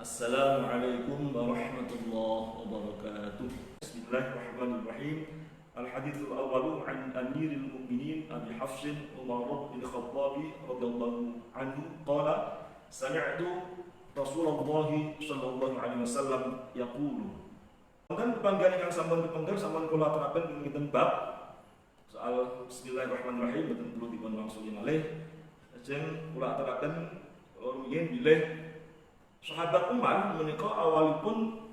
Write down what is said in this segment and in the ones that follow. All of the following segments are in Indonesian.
Assalamualaikum warahmatullahi wabarakatuh. Bismillahirrahmanirrahim. Al-hadithul awwalu an Amiril Mu'minin Abi Hafsin Umar bin Khattab radhiyallahu anhu qala sami'tu Rasulullah sallallahu alaihi wasallam yaqulu. Kemudian panggilan yang sampun dipengger sampun kula aturaken pinten bab soal bismillahirrahmanirrahim mboten perlu dipun wangsuli malih. Lajeng kula aturaken rumiyin bilih sahabat Umar menika awalipun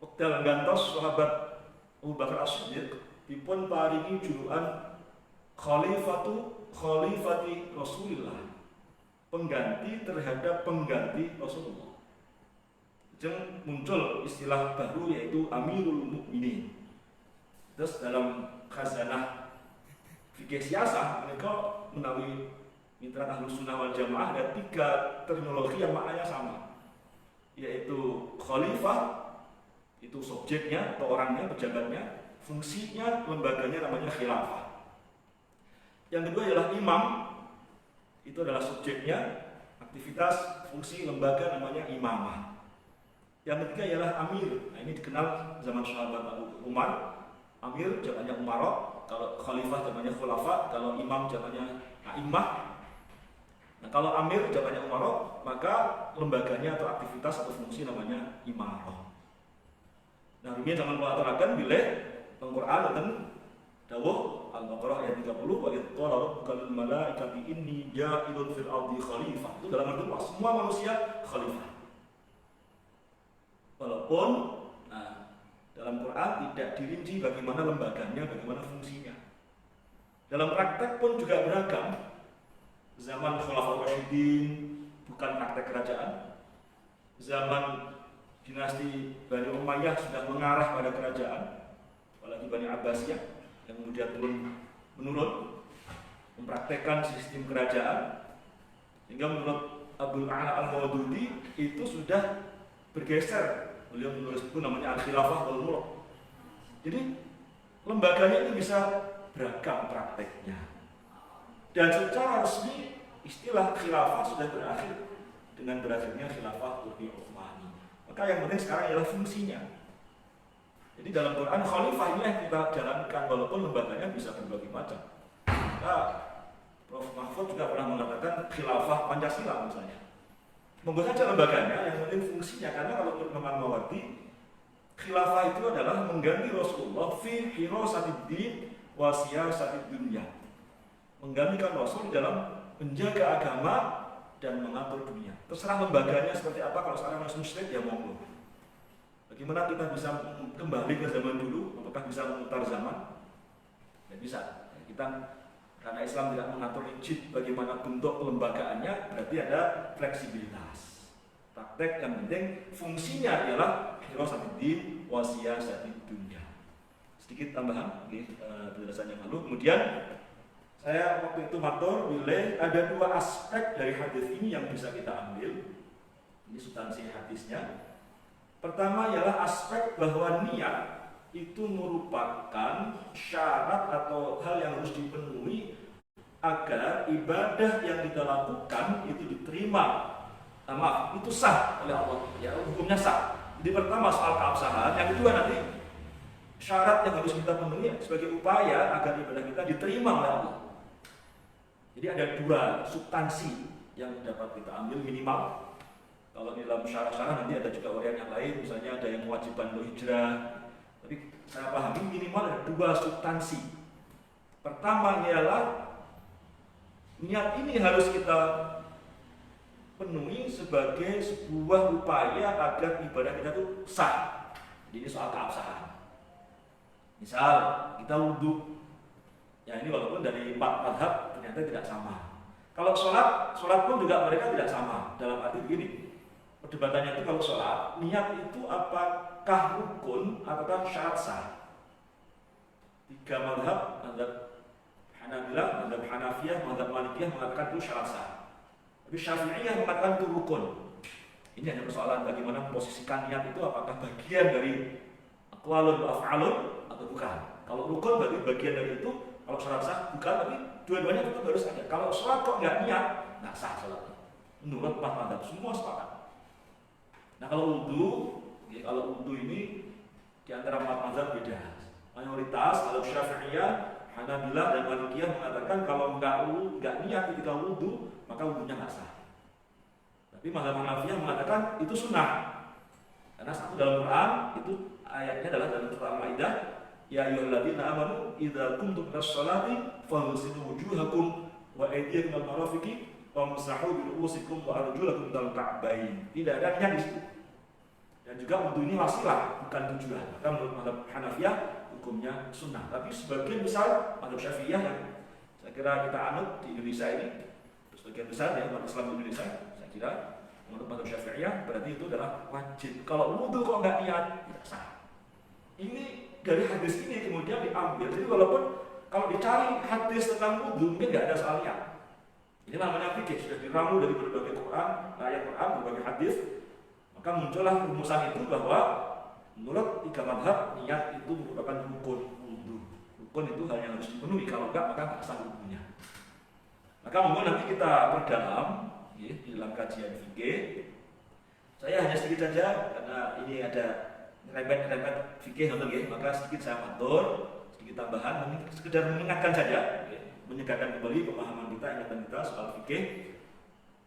wekdal gantos sahabat Abu Bakar As-Siddiq dipun paringi julukan khalifati Rasulillah, pengganti terhadap pengganti Rasulullah. Jeng muncul istilah baru yaitu Amirul Mukminin. Terus dalam khazanah fikih siyasah menika menawi mitra Ahlus Sunnah wal Jamaah ada 3 terminologi yang maknanya sama, yaitu khalifah itu subjeknya atau orangnya, pejabatnya, fungsinya, lembaganya namanya khilafah. Yang kedua ialah imam, itu adalah subjeknya, aktivitas, fungsi, lembaga namanya imamah. Yang ketiga ialah amir. Nah, ini dikenal zaman sahabat Abu Umar. Amir jamannya umarok, kalau khalifah jamannya khulafa, kalau imam jamannya a'immah. Nah, kalau amir jamannya umarok, maka lembaganya atau aktivitas atau fungsi namanya imarah. Nah, ini zaman kula aturaken bilih teng Quran wonten dawuh Al-Baqarah ayat 30 wa qala rabbukal malaikati inni ja'ilun fil ardi khalifah. Itu dalam arti semua manusia khalifah. Walaupun dalam Quran tidak dirinci bagaimana lembaganya, bagaimana fungsinya. Dalam praktek pun juga beragam. Zaman Khulafaur Rasyidin bukan praktek kerajaan. Zaman dinasti Bani Umayyah sudah mengarah pada kerajaan, apalagi Bani Abbasiyah yang kemudian menurun mempraktekkan sistem kerajaan, sehingga menurut Abdul A'la Al-Maududi itu sudah bergeser. Beliau menulis buku namanya Al-Khilafah wal Mulk. Jadi lembaganya ini bisa beragam prakteknya. Dan secara resmi istilah khilafah sudah berakhir dengan berakhirnya khilafah Turki Utsmani. Maka yang penting sekarang adalah fungsinya. Jadi dalam Quran khalifah ini yang kita jalankan walaupun lembaganya bisa berbagai macam. Prof. Mahfud juga pernah mengatakan khilafah Pancasila misalnya. Monggo saja lembaganya, yang penting fungsinya. Karena kalau menurut Imam Mawardi, khilafah itu adalah mengganti Rasulullah fi hirasatid din wa siyasatid dunya. Menggantikan Rasul dalam menjaga agama dan mengatur dunia. Terserah lembaganya seperti apa. Kalau sekarang masih muslim ya monggo. Bagaimana kita bisa kembali ke zaman dulu? Apakah bisa memutar zaman? Tidak bisa. Kita karena Islam tidak mengatur rigid bagaimana bentuk kelembagaannya, berarti ada fleksibilitas. Praktek yang penting fungsinya ialah hirasatid din wa siyasatid dunya. Sedikit tambahan penjelasan yang lalu. Kemudian saya waktu itu matur bilih ada 2 aspek dari hadis ini yang bisa kita ambil. Ini substansi hadisnya. Pertama ialah aspek bahwa niat itu merupakan syarat atau hal yang harus dipenuhi agar ibadah yang kita lakukan itu diterima. Itu sah oleh Allah. Ya, hukumnya sah. Jadi pertama soal keabsahan, yang kedua nanti syarat yang harus kita penuhi sebagai upaya agar ibadah kita diterima oleh Allah. Jadi ada 2 substansi yang dapat kita ambil minimal. Kalau di dalam syarat-syarat nanti ada juga uraian yang lain, misalnya ada yang kewajiban berhijrah. Tapi saya pahami minimal ada 2 substansi. Pertama ialah niat ini harus kita penuhi sebagai sebuah upaya agar ibadah kita itu sah. Jadi ini soal keabsahan. Misal kita wudhu. Ya ini walaupun dari 4 mazhab ternyata tidak sama. Kalau sholat pun juga mereka tidak sama. Dalam arti begini, perdebatannya itu kalau sholat, niat itu apakah rukun ataukah syarat sah? 3 mazhab, mazhab Hanabilah, mazhab Hanafiyah, mazhab Malikiyah mengatakan itu syarat sah. Tapi Syafi'iyah mengatakan itu rukun. Ini hanya persoalan bagaimana memposisikan niat itu, apakah bagian dari aqwalun wa af'alun atau bukan. Kalau rukun berarti bagian dari itu. Kalau sholat sah bukan, tapi dua-duanya tetap harus ada. Kalau sholat kok nggak niat, nggak sah sholatnya. Menurut 4 mazhab semua sepakat. Nah kalau wudhu ini di antara empat mazhab beda. Mayoritas kalau Syafi'iyah, Hanabilah dan Malikiyah mengatakan kalau nggak niat ketika wudhu maka wudhunya nggak sah. Tapi mazhab Hanafiyah mengatakan itu sunnah. Karena satu dalam Quran itu ayatnya adalah dalam surah Al-Maidah, ya ayyuhalladzina amanu idza qumtum ilas-sholati faghsilu wujuhakum wa aydiyakum ilal marafiqi wamsahu bi ru'usikum wa arjulakum ilal ka'bayn. Tidak ada niat di situ. Dan juga wudhu ini wasilah, bukan tujuan. Maka menurut mazhab Hanafiyah hukumnya sunnah. Tapi sebagian besar mazhab Syafi'iyah yang saya kira kita anut di Indonesia ini, sebagian besar ya umat Islam di Indonesia, saya kira menurut mazhab Syafi'iyah berarti itu adalah wajib. Kalau wudhu kok nggak niat, tidak sah. Ini dari hadis ini kemudian diambil. Jadi walaupun kalau dicari hadis tentang wudhu mungkin nggak ada soal niat. Ini namanya fikih, sudah diramu dari berbagai Quran, ayat Quran, berbagai hadis. Maka muncullah rumusan itu bahwa menurut tiga mazhab niat itu merupakan rukun wudhu. Rukun itu hal yang harus dipenuhi, kalau enggak maka nggak sah wudhunya. Maka monggo nanti kita perdalam ya, di dalam kajian fikih. Saya hanya sedikit saja karena ini ada rempet fikih ya, maka sedikit saya atur, sedikit tambahan, sekedar mengingatkan saja, ya, menyegarkan kembali pemahaman kita, ingatan kita soal fikih.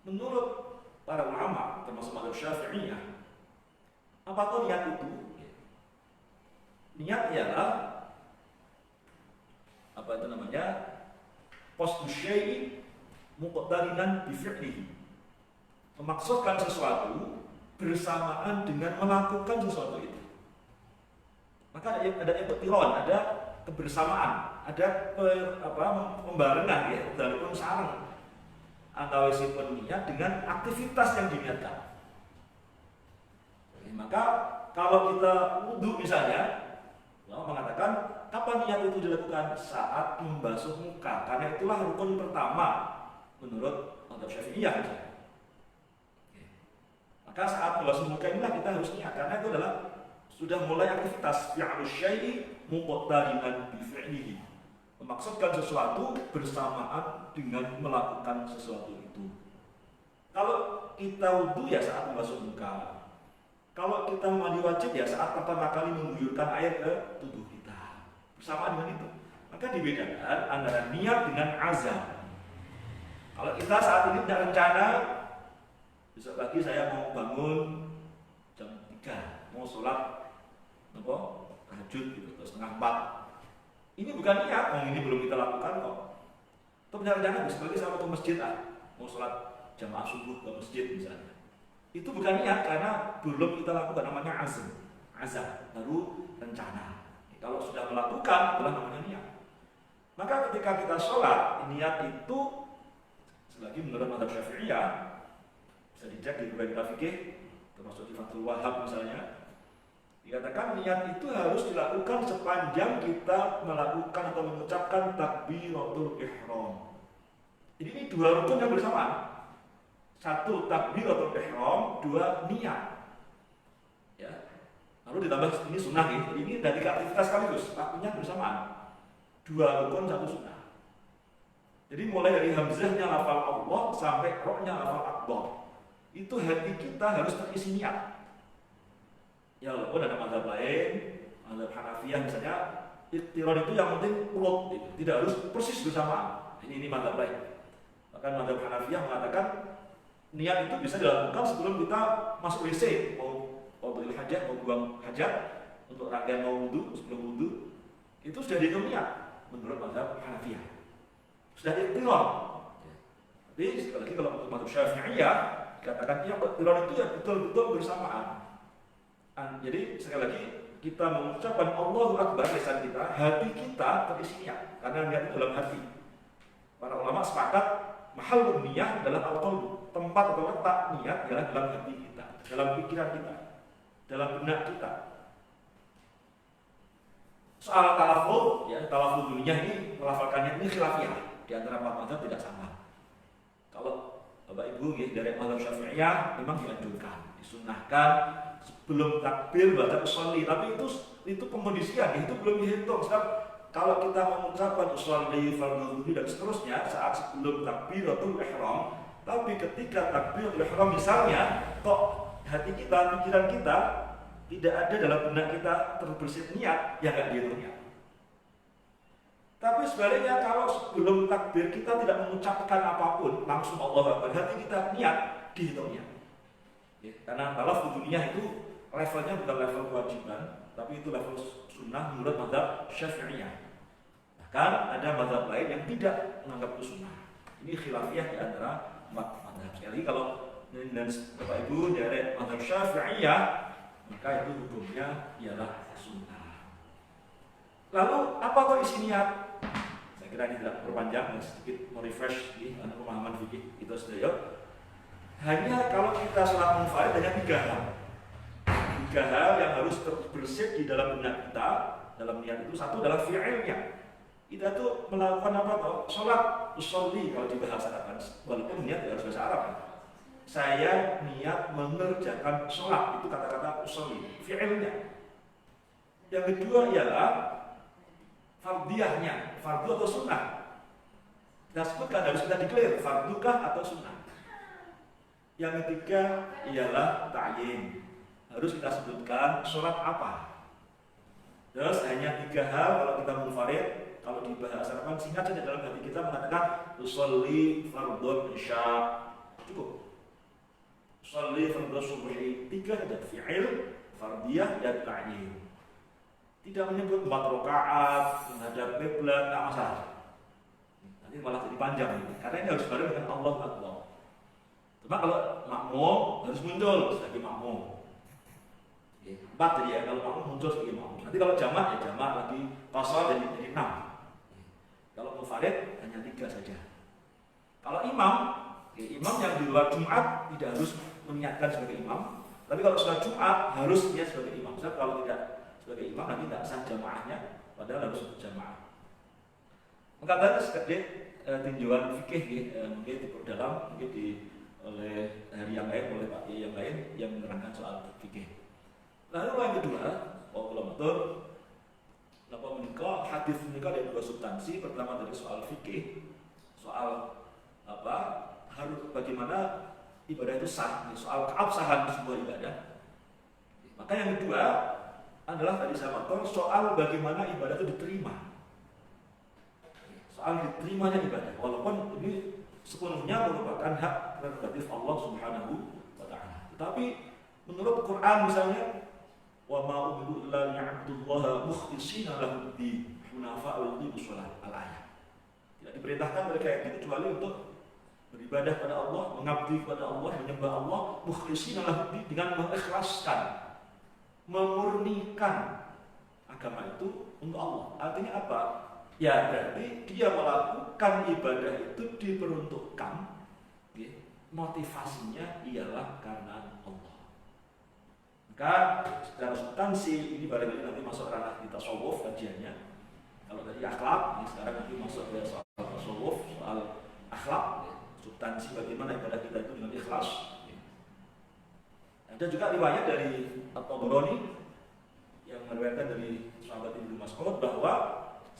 Menurut para ulama termasuk mazhab Syafi'iyah, apa tuh niat itu? Niat ialah apa itu namanya? Qasdu syai'i muqtarinan bi fi'lihi. Memaksudkan sesuatu bersamaan dengan melakukan sesuatu itu. Maka ada iqtiran, ada kebersamaan, ada pembarengan ya, walaupun sareng antara sipun niat dengan aktivitas yang diniatkan. Maka kalau kita wudhu misalnya, ulama mengatakan kapan niat itu dilakukan? Saat membasuh muka, karena itulah rukun pertama menurut mazhab Syafi'iyah. Maka saat membasuh muka inilah kita harus niat, karena itu adalah sudah mulai aktivitas fi'lus syai'i muqtarinan bi fi'lihi. Memaksudkan sesuatu bersamaan dengan melakukan sesuatu itu. Kalau kita wudhu ya saat membasuh muka. Kalau kita mandi wajib ya saat pertama kali mengguyurkan air ke tubuh kita. Bersamaan dengan itu. Maka dibedakan antara niat dengan azam. Kalau kita saat ini tidak rencana, besok pagi saya mau bangun jam 3, mau sholat tahajud gitu, setengah 4. Ini bukan niat, ini belum kita lakukan kok. Itu punya rencana, besok pagi saya mau ke masjid mau sholat jamaah subuh ke masjid misalnya. Itu bukan niat karena belum kita lakukan, namanya azam, baru rencana. Kalau sudah melakukan, itulah namanya niat. Maka ketika kita sholat, niat itu selagi menurut mazhab Syafi'iyah bisa dicek di beberapa fikih, termasuk di Fathul Wahhab misalnya. Dikatakan niat itu harus dilakukan sepanjang kita melakukan atau mengucapkan takbiratul ihram. Jadi ini dua rukun yang bersamaan. Satu takbiratul ihram, dua niat. Ya. Lalu ditambah ini sunnah ya. Ini dari aktivitas sekaligus, waktunya bersamaan. Dua rukun, satu sunnah. Jadi mulai dari hamzahnya lafal Allah sampai rohnya lafal akbar. Itu hati kita harus terisi niat. Ya walaupun ada mazhab lain, mazhab Hanafiyah misalnya, iqtiran itu yang penting urut, tidak harus persis bersamaan. Ini mazhab lain. Bahkan mazhab Hanafiyah mengatakan niat itu bisa dilakukan sebelum kita masuk WC, mau buang hajat, mau buang hajat, untuk rangkaian mau wudhu, sebelum wudhu, itu sudah dihitung niat menurut mazhab Hanafiyah. Sudah iqtiran. Tapi sekali lagi kalau untuk mazhab Syafi'iyah dikatakan yang iqtiran itu ya betul-betul bersamaan. Jadi sekali lagi kita mengucapkan Allahu Akbar lisan kita, hati kita terisi niat karena niat itu dalam hati. Para ulama sepakat mahal niat adalah al-qalb, tempat atau letak niat adalah dalam hati kita, dalam pikiran kita, dalam benak kita. Soal talaful, ya talaful dunia ini melafalkannya ini khilafiyah di antara empat mazhab tidak sama. Kalau Bapak Ibu ya, dari mazhab Syafi'iyah memang dianjurkan, disunahkan sebelum takbir baca usolli, tapi itu pengkondisian, itu belum dihitung. Sebab kalau kita mengucapkan usolli, fardhu dan seterusnya saat sebelum takbiratul ihram, tapi ketika takbiratul ihram misalnya kok hati kita, pikiran kita tidak ada dalam benak kita terbersit niat, ya nggak dihitung niat. Tapi sebaliknya kalau sebelum takbir kita tidak mengucapkan apapun, langsung Allahu Akbar, hati kita niat, dihitung niat. Ya, karena talafuz dunia itu levelnya bukan level kewajiban, tapi itu level sunnah menurut mazhab Syafi'iyah. Bahkan ada mazhab lain yang tidak menganggap itu sunnah. Ini khilafiyah di antara mazhab. Sekali kalau dan Bapak Ibu dari mazhab Syafi'iyah, maka itu hukumnya ialah sunnah. Lalu apa kok isi niat? Saya kira ini tidak berpanjang, sedikit merefresh di pemahaman fikih itu saja. Hanya kalau kita sholat munfarid hanya 3 hal. 3 hal yang harus terbersit di dalam benak kita dalam niat itu. Satu adalah fi'ilnya. Kita tuh melakukan apa toh? Sholat, usolli kalau dibahasakan, walaupun niat harus bahasa Arab. Saya niat mengerjakan sholat, itu kata-kata usolli, fi'ilnya. Yang kedua ialah fardiyahnya, fardu atau sunnah. Kita sebutkan harus kita declare, fardukah atau sunnah. Yang ketiga ialah ta'yin, harus kita sebutkan sholat apa. Terus hanya 3 hal kalau kita munfarid. Kalau dibahasakan singkat saja dalam hati kita mengatakan usolli fardhu isya, cukup. Usolli fardhu subhi, 3 saja, fi'il, fardiyah dan ta'yin. Tidak menyebut 4 rakaat, menghadap qiblat, enggak masalah. Nanti malah jadi panjang ini. Karena ini harus bareng dengan Allahu Akbar. Cuma kalau makmum harus muncul sebagai makmum. 4 jadi ya, kalau makmum muncul sebagai makmum. Nanti kalau jamak ya jamak lagi, qasar jadi 6. Kalau munfarid hanya 3 saja. Kalau imam, imam yang di luar Jumat tidak harus meniatkan sebagai imam. Tapi kalau sholat Jumat harus niat sebagai imam. Sebab kalau tidak sebagai imam nanti tidak sah jamaahnya, padahal harus berjamaah. Maka tadi sedikit tinjauan fikih mungkin diperdalam mungkin oleh hari yang lain, oleh Pak yang lain yang menerangkan soal fikih. Lalu yang kedua, kenapa menikah? Hadis menikah ada 2 substansi. Pertama dari soal fikih, soal apa? Harus bagaimana ibadah itu sah, soal keabsahan sebuah ibadah. Maka yang kedua adalah tadi saya matur soal bagaimana ibadah itu diterima. Soal diterimanya ibadah, walaupun ini sepenuhnya merupakan hak prerogatif Allah Subhanahu wa taala. Tetapi menurut Quran misalnya wa ma umiru illa liya'budullaha mukhlishina lahu-d-din hunafa wa yuqimus shalah al-ayat. Tidak diperintahkan mereka yang kecuali untuk beribadah pada Allah, mengabdi kepada Allah, menyembah Allah mukhlishina lahu-d-din, dengan mengikhlaskan, memurnikan agama itu untuk Allah. Artinya apa? Ya berarti dia melakukan ibadah itu diperuntukkan, ya, motivasinya ialah karena Allah. Maka secara substansi ini barangkali nanti masuk ranah di tasawuf kajiannya. Kalau tadi akhlak, ini sekarang nanti masuk ke soal tasawuf, soal akhlak, ya, substansi bagaimana ibadah kita itu dengan ikhlas. Ya. Ada juga riwayat dari At-Tabarani yang meriwayatkan dari sahabat Ibnu Mas'ud bahwa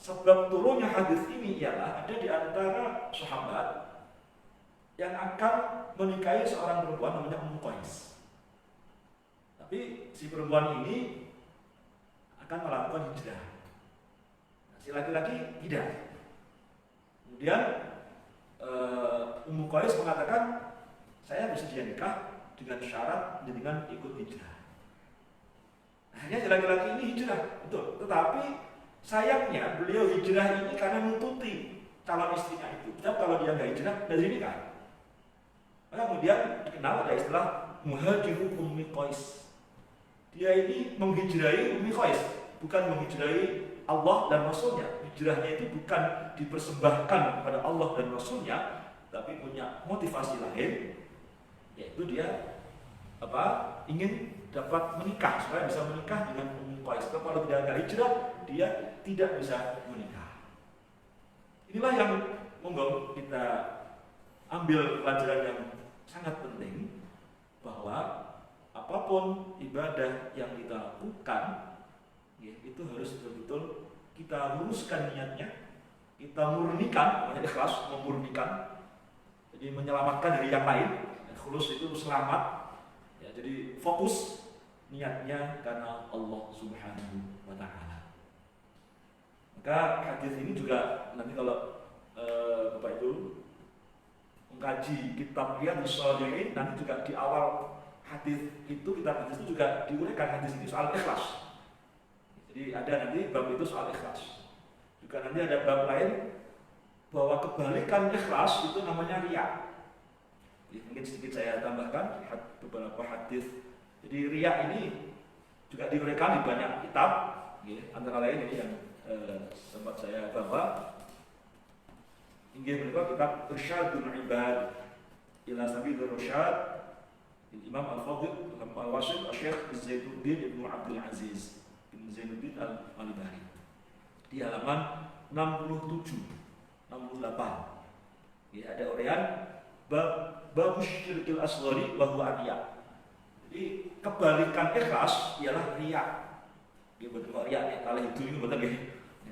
sebab turunnya hadis ini ialah ada di antara sahabat yang akan menikahi seorang perempuan namanya Ummu Qais. Tapi si perempuan ini akan melakukan hijrah. Nah, si laki-laki tidak. Kemudian Ummu Qais mengatakan, saya bisa nikah dengan syarat dengan ikut hijrah. Hanya si laki-laki ini hijrah, betul. Tetapi sayangnya beliau hijrah ini karena menututi calon istrinya itu. Sebab kalau dia nggak hijrah dari nikah. Maka kemudian dikenal ada istilah muhajiru Ummi Qais. Dia ini menghijrahi Ummi Qais, bukan menghijrahi Allah dan Rasulnya. Hijrahnya itu bukan dipersembahkan kepada Allah dan Rasulnya, tapi punya motivasi lain, yaitu dia ingin dapat menikah supaya bisa menikah dengan Ummu Qais. Kalau dia nggak hijrah, dia tidak bisa menikah. Inilah yang monggo kita ambil pelajaran yang sangat penting, bahwa apapun ibadah yang kita lakukan, ya, itu harus betul-betul kita luruskan niatnya, kita murnikan, namanya ikhlas, memurnikan, jadi menyelamatkan dari yang lain. Khulus itu selamat. Ya, jadi fokus niatnya karena Allah Subhanahu wa Ta'ala. Maka hadis ini juga nanti kalau Bapak Ibu mengkaji kitab Riyadhus Shalihin, nanti juga di awal hadis itu, kitab hadis itu juga diuraikan hadis ini soal ikhlas. Jadi ada nanti bab itu soal ikhlas. Juga nanti ada bab lain bahwa kebalikan ikhlas itu namanya riya. Mungkin sedikit saya tambahkan beberapa hadis. Jadi riya ini juga diuraikan di banyak kitab, antara lain ini yang sempat saya bawa. Inggih menika kitab Irsyadul Ibad ila Sabilir Rasyad, Imam Al-Fadhil Al-Wasil Syekh Zainuddin Ibnu Abdul Aziz bin Zainuddin Al-Malibari di halaman 67 68. Ya, ada uraian bab syirkil asghari wa huwa riya. Jadi kebalikan ikhlas ialah riya. Ya betul, riya kalau itu betul ya.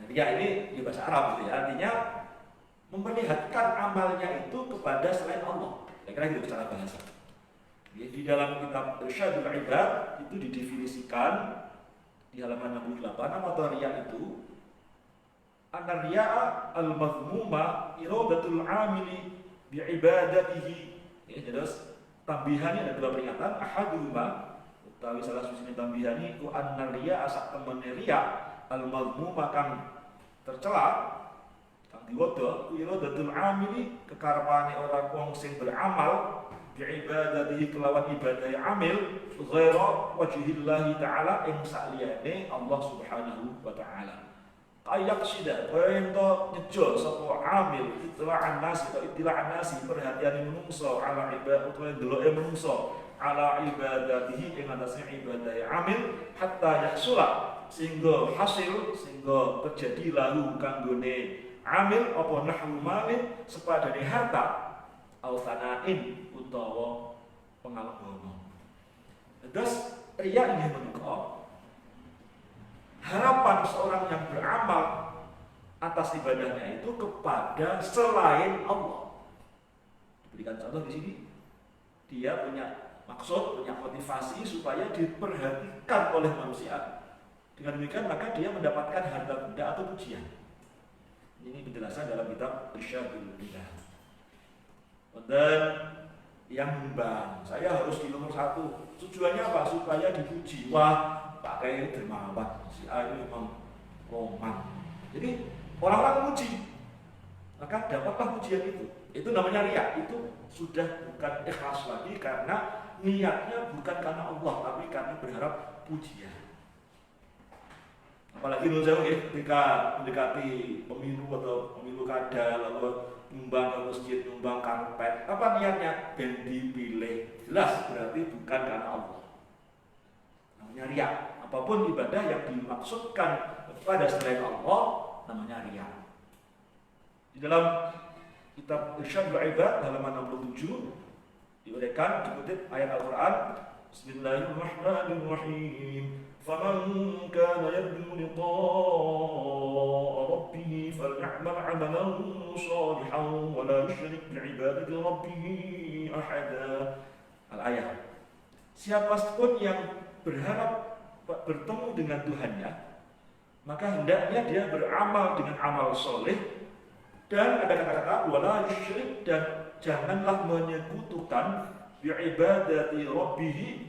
Riya ini di bahasa Arab gitu ya. Artinya memperlihatkan amalnya itu kepada selain Allah. Kira-kira gitu secara bahasa. Ya, di dalam kitab Irsyadul Ibad itu didefinisikan di halaman 68 apa riya itu. An-riya al-mazmuma iradatul amili bi'ibadatihi. Ya, terus tambihannya ada dua peringatan. Ahaduhuma utawi salah satu tambihani ku an-riya asak temene riya al-mazmuma kang tercela, kang diwodo iradatul amili kekarepane orang wong sing beramal bi'ibadatihi kelawan ibadah amil ghaira wajhillahi ta'ala ing saliyane Allah Subhanahu wa ta'ala. Ayak sida ento nyejo sapa amil itla'an nasi atau itla'an nasi perhatian menungso ala ibadah utawa deloke menungso ala ibadatihi ing atase ibadah amil hatta yaksula sehingga hasil sehingga terjadi lalu kanggone amil apa nahwu malin sepadane harta au sanain utawa pengalbono. Terus riya inggih menika harapan seorang yang beramal atas ibadahnya itu kepada selain Allah. Diberikan contoh di sini, dia punya maksud, punya motivasi supaya diperhatikan oleh manusia. Dengan demikian maka dia mendapatkan harta benda atau pujian. Ini penjelasan dalam kitab Irsyadul Ibad. Dan yang nyumbang, saya harus di nomor 1. Tujuannya apa? Supaya dipuji. Wah, pakai dermawan, si A ini memang roman. Jadi orang-orang memuji, maka dapatlah pujian itu. Itu namanya riya. Itu sudah bukan ikhlas lagi karena niatnya bukan karena Allah, tapi karena berharap pujian. Apalagi menurut saya ketika mendekati pemilu atau pemilu kada, lalu nyumbang ke masjid, nyumbang karpet, apa niatnya? Ben dipilih. Jelas berarti bukan karena Allah. Namanya riya. Apapun ibadah yang dimaksudkan kepada selain Allah namanya riya. Di dalam kitab Irsyadul Ibad halaman 67 diuraikan dikutip ayat Al-Qur'an, Bismillahirrahmanirrahim. Faman kana yarju liqa'a rabbih falyamal 'amalan shalihan wa la yusyrik bi'ibadati rabbih ahada. Al-ayat. Siapapun yang berharap bertemu dengan Tuhannya, maka hendaknya dia beramal dengan amal soleh, dan ada kata-kata wala yusyrik, dan janganlah menyekutukan bi'ibadati rabbih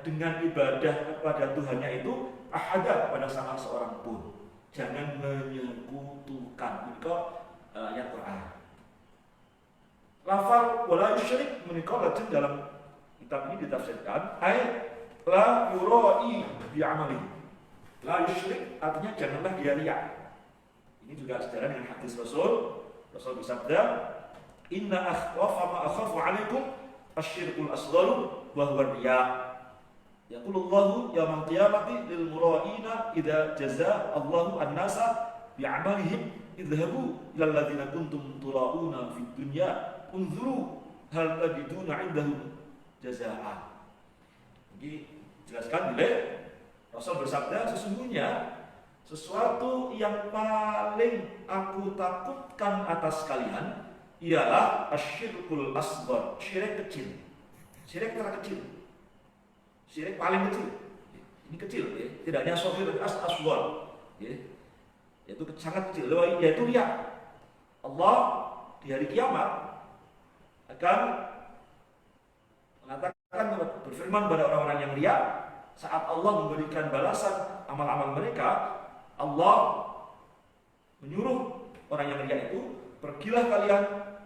dengan ibadah kepada Tuhannya itu ahada kepada salah seorang pun. Jangan menyekutukan. Menika ayat Quran. Lafal wala yusyrik menika lajeng dalam kitab ini ditafsirkan la yura'i bi'amali. La yusyrik artinya janganlah dia riya. Ini juga sejalan dengan hadis Rasul. Rasul bersabda, "Inna akhwafa ma akhafu 'alaikum asyirkul asgharu wa huwa riya." Yaqulullahu yaumil qiyamati lil mura'ina idza jazaa Allahu an-nasa bi'amalihim idhabu ilal ladzina kuntum tura'una fid dunya unzuru hal tajiduna 'indahum jazaa'a. Jadi jelaskan oleh Rasul bersabda, sesungguhnya sesuatu yang paling aku takutkan atas kalian ialah asyirkul asghar, syirik kecil, syirik terkecil. Syirik paling kecil. Ini kecil ya, tidak hanya sohir aswal ya. Yaitu sangat kecil, yaitu riya. Allah di hari kiamat akan mengatakan, berfirman kepada orang-orang yang riya saat Allah memberikan balasan amal-amal mereka. Allah menyuruh orang yang riya itu, pergilah kalian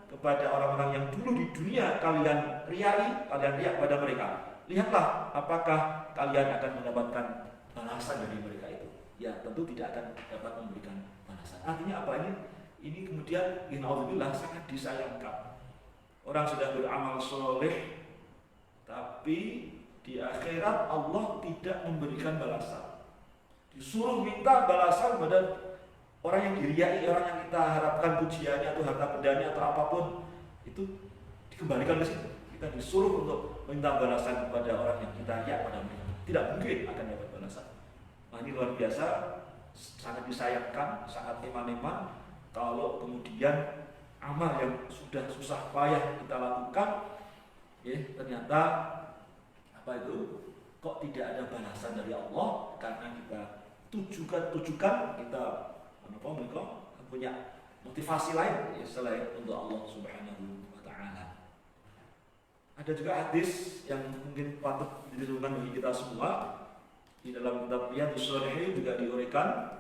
kepada orang-orang yang dulu di dunia kalian riai, kalian riak pada mereka. Lihatlah apakah kalian akan mendapatkan balasan dari mereka itu. Ya, tentu tidak akan dapat memberikan balasan. Artinya apa ini? Ini kemudian innaudzubillah sangat disayangkan. Orang sudah beramal soleh, tapi di akhirat Allah tidak memberikan balasan. Disuruh minta balasan pada orang yang diriai, orang yang kita harapkan pujiannya atau harta bendanya atau apapun, itu dikembalikan ke situ. Kita disuruh untuk minta balasan kepada orang yang kita riak pada mereka. Tidak mungkin akan dapat balasan. Nah, ini luar biasa, sangat disayangkan, sangat eman-eman kalau kemudian amal yang sudah susah payah kita lakukan, ya, ternyata apa itu? Kok tidak ada balasan dari Allah karena kita tujukan kita mereka punya motivasi lain ya, selain untuk Allah Subhanahu wa Ta'ala. Ada juga hadis yang mungkin patut direnungkan bagi kita semua. Di dalam kitab Riyadhus Shalihin juga diuraikan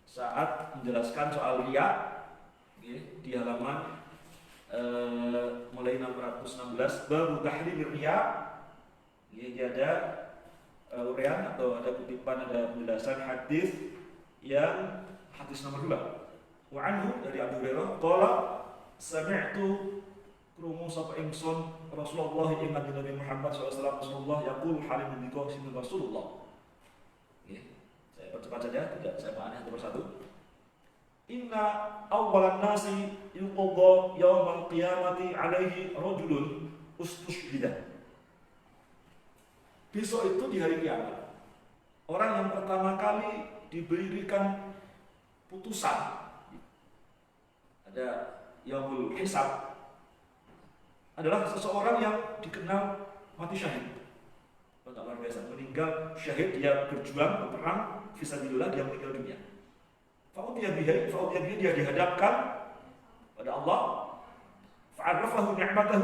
saat menjelaskan soal riya ya, di halaman mulai 616 bab tahrim riya. Ya, ada uraian atau ada kutipan, ada penjelasan hadis yang hadis nomor 2. Wa anhu dari Abu Hurairah qala sami'tu krungu sapa ingsun Rasulullah ing Nabi Muhammad sallallahu alaihi wasallam yaqul halim biko sin Rasulullah. Ya, saya percepat saja, tidak saya bahas satu persatu. Inna awwalan nasi yuqadha yaumal qiyamati alaihi rajulun ustushhida. Besok itu di hari kiamat, orang yang pertama kali diberikan putusan, ada yaumul hisab, adalah seseorang yang dikenal mati syahid. Luar biasa, meninggal syahid, dia berjuang berperang fisabilillah, dia meninggal dunia. Fa'udhiya bihi, dia dihadapkan pada Allah. Fa'arafahu ni'matahu,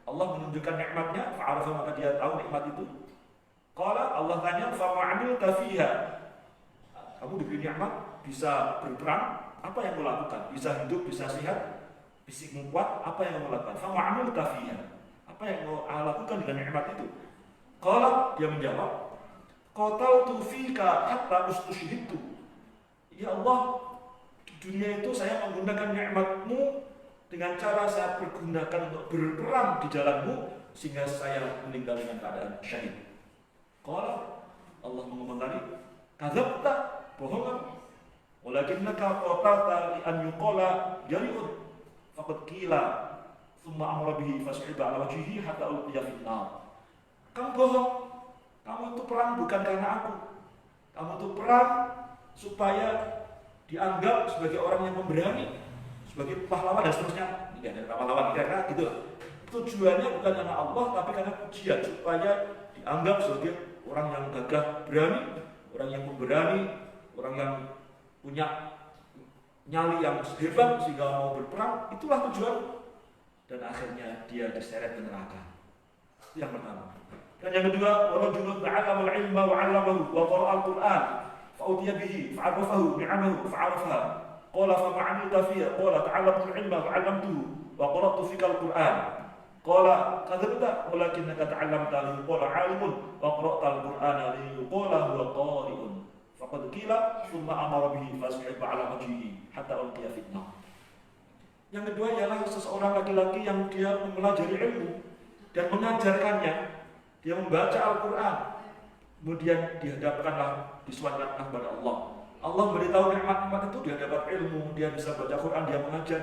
Allah menunjukkan nikmatnya. Fa'arafa, maka dia tahu nikmat itu. Qala, Allah tanya, fama'amilta fiha, kamu diberi nikmat, bisa berperang, apa yang kau lakukan? Bisa hidup, bisa sehat, fisikmu kuat, apa yang kau lakukan? Fama'amilta fiha, apa yang kau lakukan dengan nikmat itu? Qala, dia menjawab, qataltu fika hatta ustushhidtu. Ya Allah, di dunia itu saya menggunakan nikmatmu dengan cara saya pergunakan untuk berperang di jalanmu sehingga saya meninggal dengan keadaan syahid. Qala, Allah mengomentari, kadzabta, bohong, walakinnaka qatalta li an yuqala jari'un faqad qila thumma amara bihi fas'iba ala wajhihi hatta ulqiya fin nar. Kamu bohong, kamu itu perang bukan karena aku, kamu itu perang supaya dianggap sebagai orang yang pemberani, sebagai pahlawan dan seterusnya. Tidak ada pahlawan kira-kira gitu. Tujuannya bukan karena Allah tapi karena pujian, supaya dianggap sebagai orang yang gagah berani, orang yang pemberani, orang yang punya nyali yang hebat sehingga mau berperang. Itulah tujuan. Dan akhirnya dia diseret ke neraka. Itu yang pertama. Dan yang kedua, warajulun ta'allama al-ilma wa 'allamahu wa qara'a al-Qur'an fa'utiya bihi fa'arafahu ni'amahu fa'arafaha. Qala fa ma'amilta fiha, qala ta'allamtu al-ilma wa 'allamtuhu wa qara'tu fika al-Qur'an. Qala kadzabta walakinnaka ta'allamta li yuqala 'alimun wa qara'ta al-Qur'ana li yuqala huwa qari'un. Faqad qila thumma amara bihi fas'iba 'ala wajhihi hatta ulqiya fin nar. Yang kedua ialah seseorang laki-laki yang dia mempelajari ilmu dan mengajarkannya. Dia membaca Al-Quran, kemudian dihadapkanlah, disuarakan kepada Allah. Allah memberitahu nikmat-nikmat itu, dia dapat ilmu, dia bisa baca Quran, dia mengajar,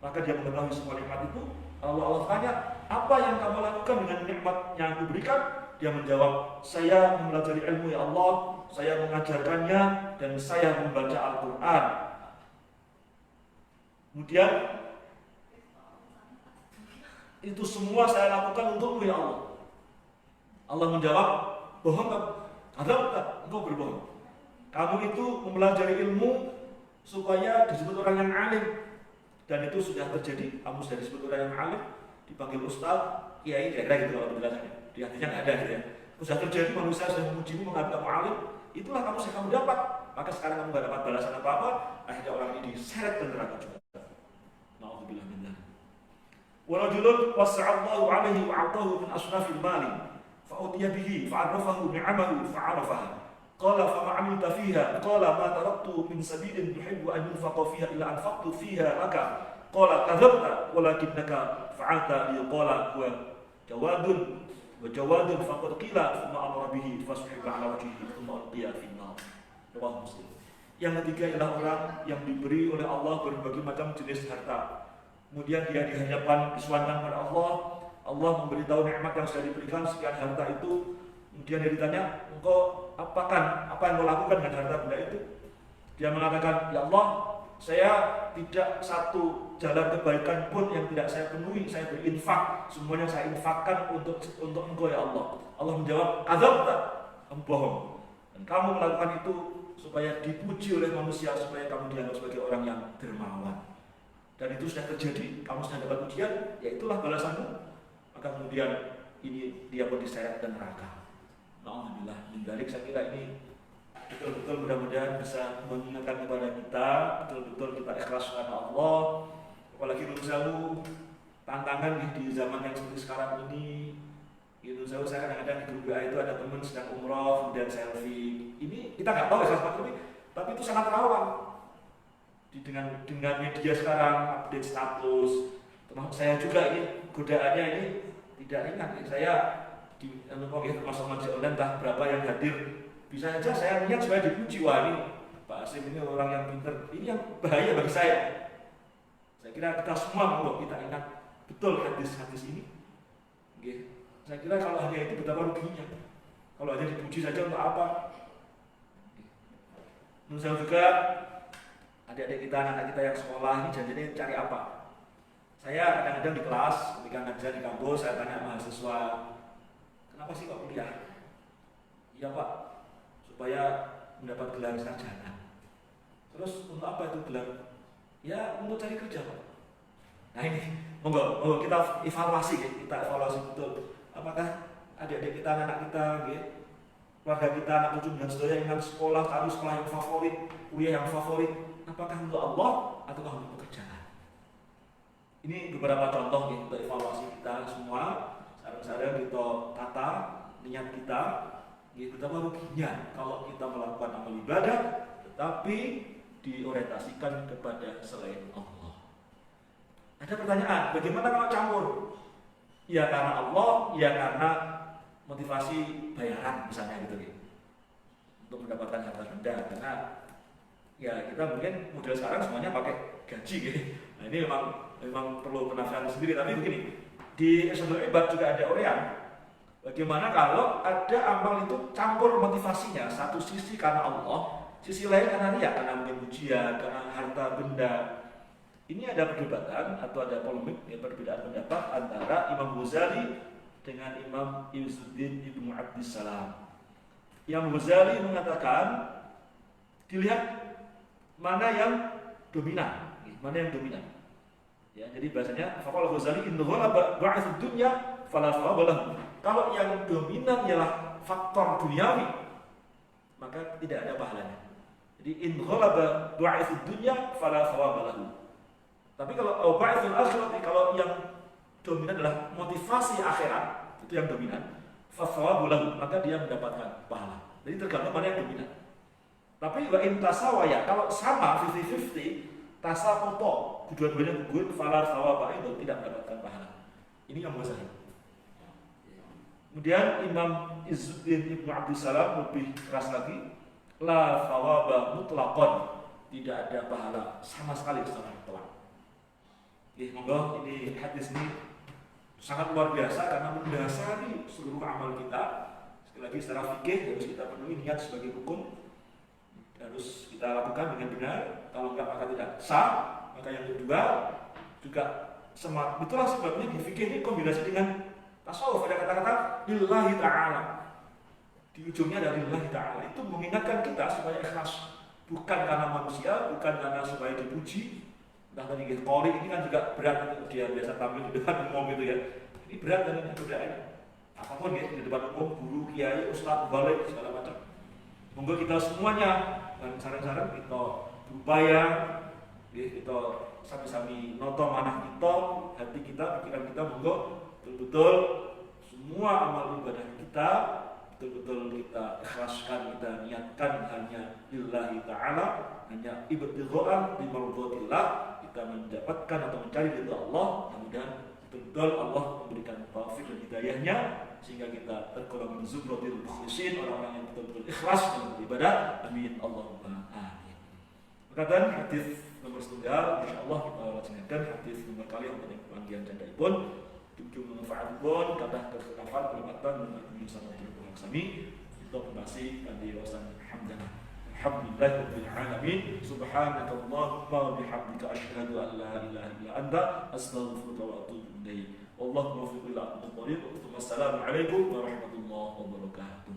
maka dia mengetahui semua nikmat itu. Allah tanya, apa yang kamu lakukan dengan nikmat yang aku berikan? Dia menjawab, saya mempelajari ilmu ya Allah, saya mengajarkannya, dan saya membaca Al-Quran. Kemudian itu semua saya lakukan untukmu ya Allah. Allah menjawab, bohong kamu, engkau berbohong. Kamu itu mempelajari ilmu supaya disebut orang yang alim, dan itu sudah terjadi. Kamu sudah disebut orang yang alim, dipanggil ustaz, kiai, kira-kira gitu kalau penjelasannya. Di hatinya nggak ada gitu ya. Sudah terjadi, manusia sudah memujimu, menganggap kamu alim, itulah kamu yang kamu dapat. Maka sekarang kamu nggak dapat balasan apa-apa, akhirnya orang ini diseret ke neraka juga. Na'udzubillah min dzalik. Wa rajulun wasa'allahu 'alaihi wa 'atahu min asnafil mali fa utiya bihi fa'arafahu ni'amahu fa'arafaha. Qala fama 'amilta fiha? Qala ma taraktu min sabilin tuhibbu an yunfaqa fiha illa anfaqtu fiha laka. Qala kadzabta walakinnaka fa'alta liqala huwa jawadun wa jawadun faqad qila thumma amara bihi fasuhiba 'ala wajhihi thumma ulqiya fi an-nar. Riwayat Muslim. Yang ketiga ialah orang yang diberi oleh Allah berbagai macam jenis harta. Kemudian dia dihadapkan kesuwangan kepada Allah. Allah memberitahu nikmat yang sudah diberikan sekian harta itu. Kemudian dia ditanya, engkau apa yang kau lakukan dengan harta benda itu? Dia mengatakan, ya Allah, saya tidak satu jalan kebaikan pun yang tidak saya penuhi. Saya berinfak, semuanya saya infakkan untuk engkau ya Allah. Allah menjawab, kadzabta, kamu bohong. Dan kamu melakukan itu supaya dipuji oleh manusia, supaya kamu dianggap sebagai orang yang dermawan. Dan itu sudah terjadi, kamu sudah dapat ujian, ya itulah balasanmu. Maka kemudian ini dia pun diseret ke neraka. Alhamdulillah, menjalik saya kira ini betul-betul mudah-mudahan bisa mengingatkan kepada kita, betul-betul kita ikhlas karena Allah. Apalagi Nuzawu, tantangan di zaman yang seperti sekarang ini. Nuzawu, saya kadang-kadang di grup WA itu ada teman sedang umroh, kemudian selfie. Ini kita nggak tahu ya, tapi itu sangat rawan. Dengan media sekarang, update status, termasuk saya juga ini, godaannya ini tidak ringan. Saya termasuk masjid online, entah berapa yang hadir, bisa saja saya niat supaya dipuji. Wah, ini Pak Asim ini orang yang pintar, ini yang bahaya bagi saya. Saya kira kita semua mau kita ingat betul hadis-hadis ini. Oke. Saya kira kalau hanya itu betapa ruginya. Kalau hanya dipuji saja untuk apa? Menurut saya juga adik-adik kita, anak-anak kita yang sekolah ini janjinya cari apa? Saya kadang-kadang di kelas, ketika ngajar di kampus, saya tanya mahasiswa, kenapa sih kok kuliah? Iya Pak, supaya mendapat gelar sarjana. Terus untuk apa itu gelar? Ya untuk cari kerja Pak. Nah ini, monggo kita evaluasi betul. Apakah adik-adik kita, anak-anak kita, keluarga kita, anak cucu dan saudara yang ingin sekolah, cari sekolah yang favorit, kuliah yang favorit, apakah untuk Allah ataukah untuk pekerjaan? Ini beberapa contoh untuk evaluasi kita semua. Saran-saran kita tata niat kita, betapa ruginya kalau kita melakukan amal ibadah tetapi diorientasikan kepada selain Allah. Ada pertanyaan, bagaimana kalau campur? Ya karena Allah, ya karena motivasi bayaran misalnya gitu. Untuk mendapatkan harta benda, karena ya kita mungkin model sekarang semuanya pakai gaji gitu. Nah ini memang perlu penasaran sendiri. Tapi begini, di Islamul Ibad juga ada orean. Bagaimana kalau ada amal itu campur motivasinya, satu sisi karena Allah, sisi lain karena riya, karena mungkin ujian, karena harta benda. Ini ada perdebatan atau ada polemik, ya, perbedaan pendapat antara Imam Ghazali dengan Imam Izzuddin Ibnu Abdissalam. Imam Ghazali mengatakan dilihat mana yang dominan, Ya, jadi bahasanya faqala Ghazali innahu ba'atsud dunya fala thawaba. Kalau yang dominan ialah faktor duniawi, maka tidak ada pahalanya. Jadi in ghalaba ba'atsud dunya fala thawaba. Tapi kalau ba'atsul akhirati, kalau yang dominan adalah motivasi akhirat, itu yang dominan, fa thawabu lahu, maka dia mendapatkan pahala. Jadi tergantung mana yang dominan. Tapi wa in tasawaya, kalau sama 50-50, tasaquto, kedua-duanya gugur, falar thawaba, itu tidak mendapatkan pahala. Ini yang Ghazali. Kemudian Imam Izzuddin Ibnu Abdissalam lebih keras lagi, la thawaba mutlaqan, tidak ada pahala sama sekali secara mutlak. Monggo, ini hadis ini sangat luar biasa karena mendasari seluruh amal kita. Sekali lagi secara fikih harus kita penuhi niat sebagai rukun, harus kita lakukan dengan benar. Kalau enggak maka tidak sah. Maka yang kedua juga semat. Itulah sebabnya di fikih ini kombinasi dengan tasawuf, ada kata-kata lillahi ta'ala. di ujungnya dari Allah Ta'ala, itu mengingatkan kita supaya ikhlas, bukan karena manusia, bukan karena supaya dipuji. Nah tadi Qori ini kan juga berat, dia biasa tampil di depan umum itu ya, ini berat dan ini berbeda. Apapun ya, di depan umum, guru, kiai, ustadz, balik, segala macam. Monggo kita semuanya, dan sarang-sarang kita berupaya, kita sami-sami noto manah kita, hati kita, pikiran kita, monggo betul-betul semua amal ibadah kita betul-betul kita ikhlaskan, kita niatkan hanya lillahi ta'ala, hanya ibtigha'an bi mardhatillah, kita mendapatkan atau mencari ridha Allah. Mudah-mudahan betul-betul Allah memberikan taufik dan hidayahnya sehingga kita tergolong min zumratil mukhlisin, orang-orang yang betul-betul ikhlas dalam beribadah. Amin Allahumma amin. Perkataan hadis nomor setunggal, insyaallah kita laksanakan hadis nomor kali yang panggilan jandaipun ujung manfaatipun kathah kekhilafan peringatan dan sama terus sami kita pembahasi kanthi wasan hamdan alhamdulillahirabbil alamin subhanakallahumma wa bihamdika asyhadu an la ilaha illa anta astaghfiruka wa atubu ilaik wallahu muwaffiq ila aqwamit thariq. Wassalamu alaikum warahmatullahi wabarakatuh.